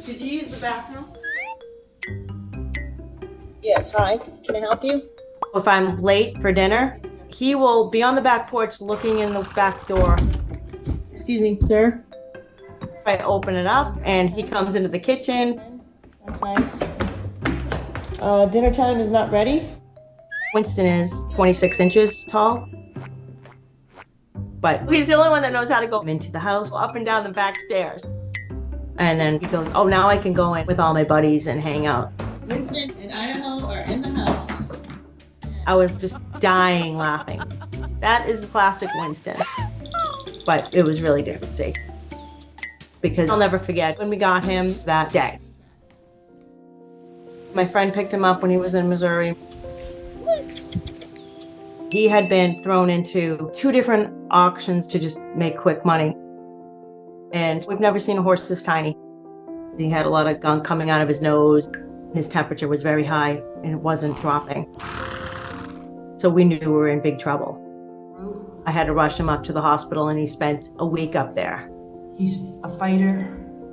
Did you use the bathroom? Yes, hi. Can I help you? If I'm late for dinner, he will be on the back porch looking in the back door. Excuse me, sir. I open it up and he comes into the kitchen. That's nice. Dinner time is not ready. Winston is 26 inches tall, but he's the only one that knows how to go into the house, up and down the back stairs. And then he goes, oh, now I can go in with all my buddies and hang out. Winston and Idaho are in the house. I was just dying laughing. That is classic Winston. But it was really good to see. Because I'll never forget when we got him that day. My friend picked him up when he was in Missouri. He had been thrown into 2 different auctions to just make quick money. And we've never seen a horse this tiny. He had a lot of gunk coming out of his nose. His temperature was very high and it wasn't dropping. So we knew we were in big trouble. I had to rush him up to the hospital and he spent a week up there. He's a fighter,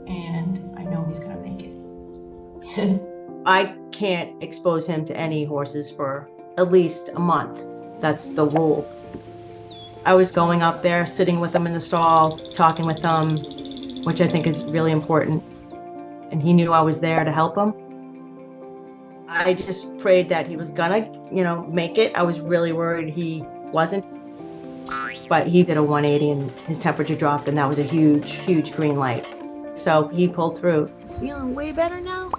and I know he's gonna make it. I can't expose him to any horses for at least a month. That's the rule. I was going up there, sitting with him in the stall, talking with him, which I think is really important. And he knew I was there to help him. I just prayed that he was gonna, make it. I was really worried he wasn't. But he did a 180 and his temperature dropped, and that was a huge, huge green light. So he pulled through. Feeling way better now?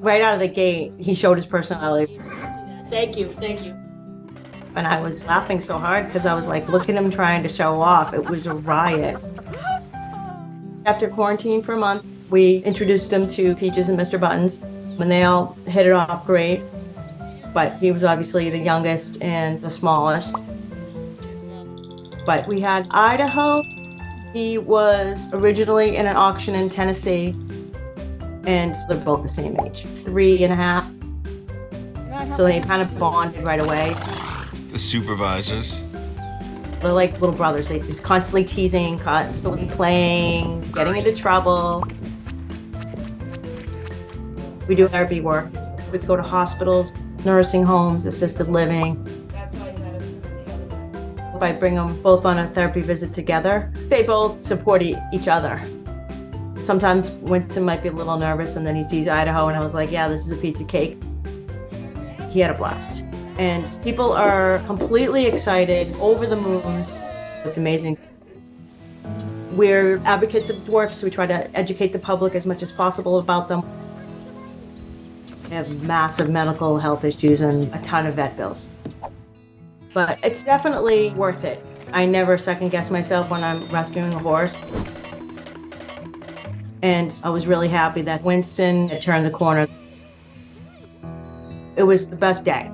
Right out of the gate, he showed his personality. Thank you. And I was laughing so hard because I was like, look at him trying to show off. It was a riot. After quarantine for a month, we introduced him to Peaches and Mr. Buttons. When they all hit it off great. But he was obviously the youngest and the smallest. But we had Idaho. He was originally in an auction in Tennessee, and they're both the same age, 3.5. So they kind of bonded right away. The supervisors. They're like little brothers. They just constantly teasing, constantly playing, getting into trouble. We do therapy work. We go to hospitals, nursing homes, assisted living. I bring them both on a therapy visit together. They both support each other. Sometimes Winston might be a little nervous and then he sees Idaho and I was like, yeah, this is a piece of cake. He had a blast. And people are completely excited, over the moon. It's amazing. We're advocates of dwarfs. We try to educate the public as much as possible about them. They have massive medical health issues and a ton of vet bills. But it's definitely worth it. I never second guess myself when I'm rescuing a horse. And I was really happy that Winston had turned the corner. It was the best day.